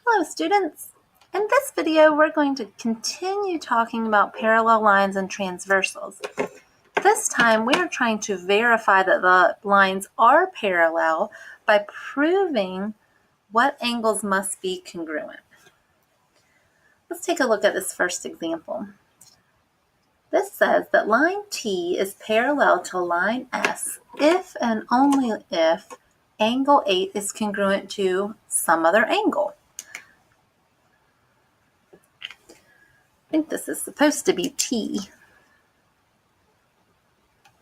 Hello students! In this video we're going to continue talking about parallel lines and transversals. This time we are trying to verify that the lines are parallel by proving what angles must be congruent. Let's take a look at this first example. This says that line T is parallel to line S if and only if angle 8 is congruent to some other angle. I think this is supposed to be T.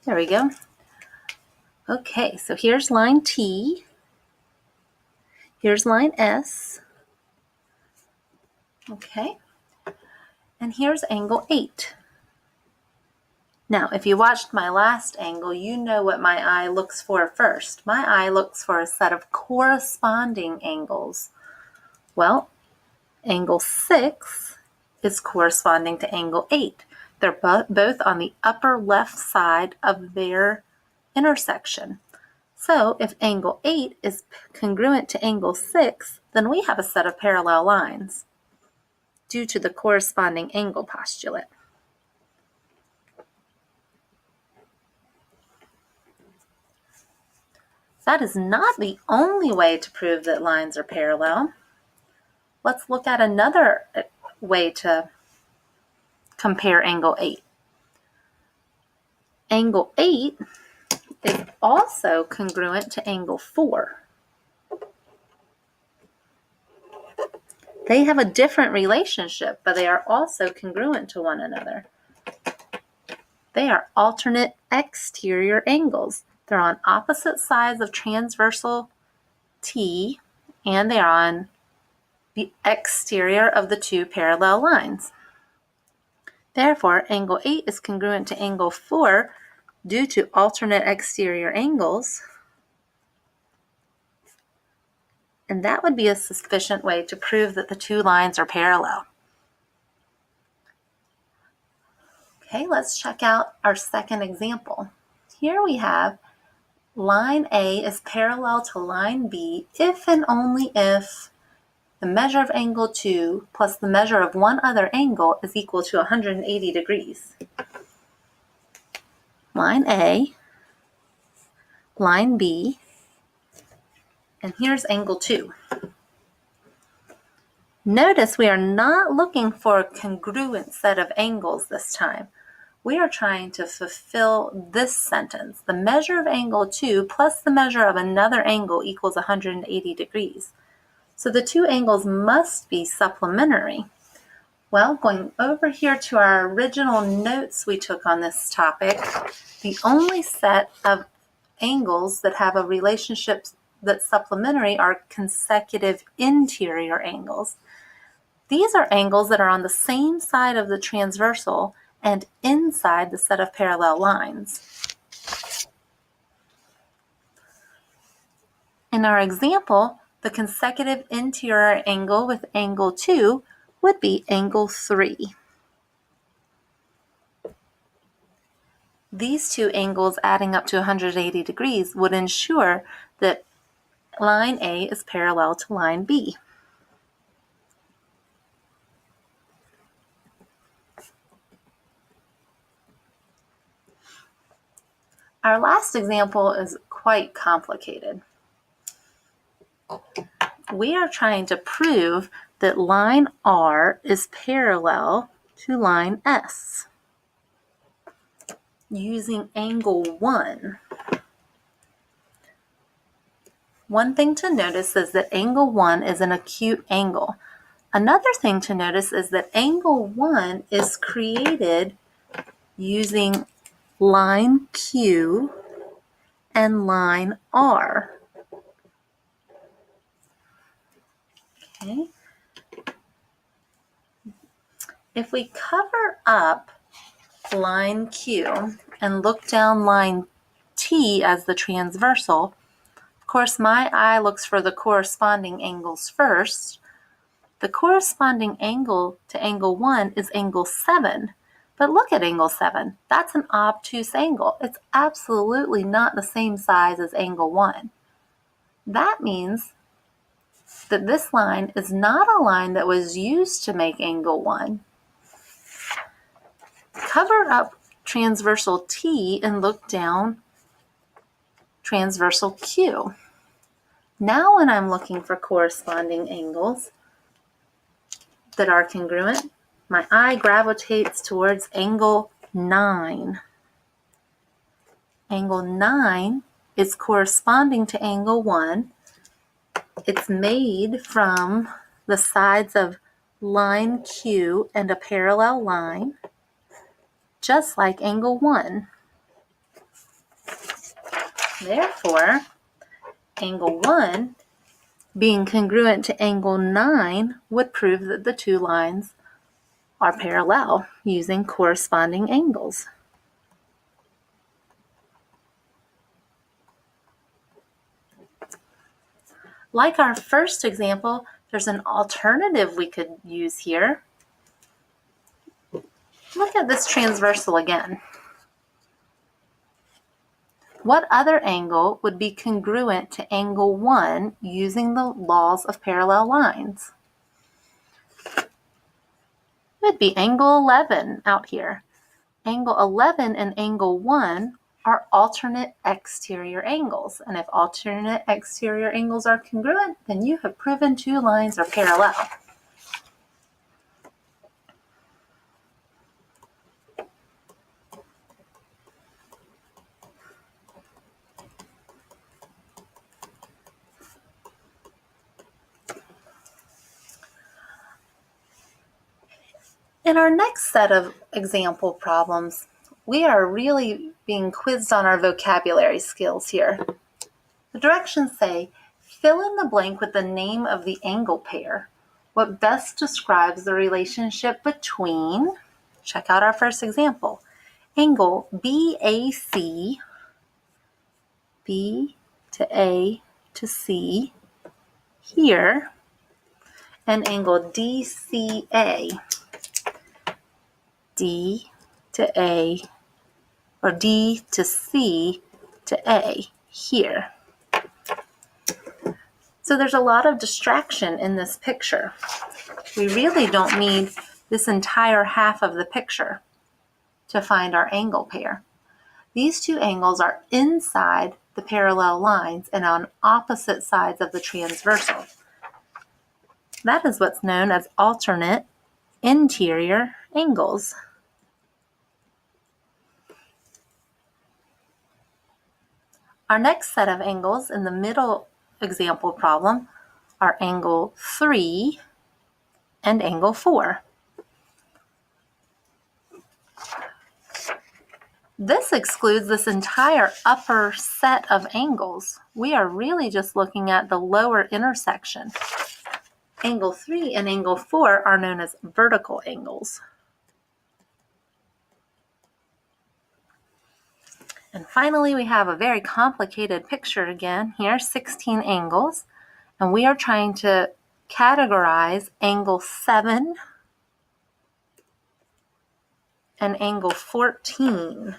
There we go. Okay, so here's line T. Here's line S. Okay, and here's angle 8. Now, if you watched my last angle, you know what my eye looks for first. My eye looks for a set of corresponding angles. Well, angle 6 is corresponding to angle 8. They're both on the upper left side of their intersection. So if angle 8 is congruent to angle 6, then we have a set of parallel lines due to the corresponding angle postulate. That is not the only way to prove that lines are parallel. Let's look at another way to compare angle 8. Angle 8 is also congruent to angle 4. They have a different relationship, but they are also congruent to one another. They are alternate exterior angles. They're on opposite sides of transversal T, and they are on the exterior of the two parallel lines. Therefore, angle 8 is congruent to angle 4 due to alternate exterior angles, and that would be a sufficient way to prove that the two lines are parallel. Okay, let's check out our second example. Here we have line A is parallel to line B if and only if the measure of angle 2 plus the measure of one other angle is equal to 180 degrees. Line A, line B, and here's angle 2. Notice we are not looking for a congruent set of angles this time. We are trying to fulfill this sentence. The measure of angle 2 plus the measure of another angle equals 180 degrees. So the two angles must be supplementary. Well, going over here to our original notes we took on this topic, the only set of angles that have a relationship that's supplementary are consecutive interior angles. These are angles that are on the same side of the transversal and inside the set of parallel lines. In our example, the consecutive interior angle with angle 2 would be angle 3. These two angles adding up to 180 degrees would ensure that line A is parallel to line B. Our last example is quite complicated. We are trying to prove that line R is parallel to line S using angle 1. One thing to notice is that angle 1 is an acute angle. Another thing to notice is that angle 1 is created using line Q and line R. Okay. If we cover up line Q and look down line T as the transversal, of course my eye looks for the corresponding angles first. The corresponding angle to angle 1 is angle 7. But look at angle 7. That's an obtuse angle. It's absolutely not the same size as angle 1. That means that this line is not a line that was used to make angle 1. Cover up transversal T and look down transversal Q. Now when I'm looking for corresponding angles that are congruent, my eye gravitates towards angle 9. Angle 9 is corresponding to angle 1. It's made from the sides of line Q and a parallel line, just like angle 1. Therefore, angle 1 being congruent to angle 9 would prove that the two lines are parallel using corresponding angles. Like our first example, there's an alternative we could use here. Look at this transversal again. What other angle would be congruent to angle 1 using the laws of parallel lines? It would be angle 11 out here. Angle 11 and angle 1 are alternate exterior angles. And if alternate exterior angles are congruent, then you have proven two lines are parallel. In our next set of example problems, we are really being quizzed on our vocabulary skills here. The directions say, fill in the blank with the name of the angle pair. What best describes the relationship between, check out our first example, angle BAC, B to A to C here, and angle DCA, D to A, or D to C to A here. So there's a lot of distraction in this picture. We really don't need this entire half of the picture to find our angle pair. These two angles are inside the parallel lines and on opposite sides of the transversal. That is what's known as alternate interior angles. Our next set of angles in the middle example problem are angle 3 and angle 4. This excludes this entire upper set of angles. We are really just looking at the lower intersection. Angle 3 and angle 4 are known as vertical angles. And finally, we have a very complicated picture again here, 16 angles. And we are trying to categorize angle 7 and angle 14.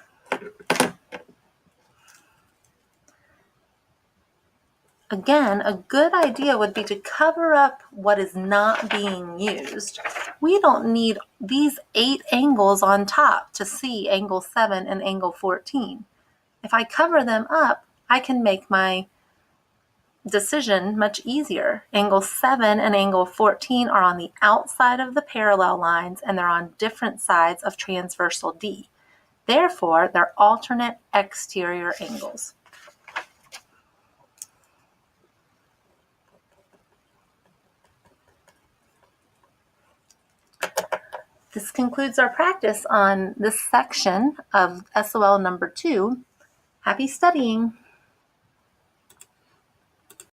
Again, a good idea would be to cover up what is not being used. We don't need these 8 angles on top to see angle 7 and angle 14. If I cover them up, I can make my decision much easier. Angle 7 and angle 14 are on the outside of the parallel lines and they're on different sides of transversal D. Therefore, they're alternate exterior angles. This concludes our practice on this section of SOL number 2. Happy studying!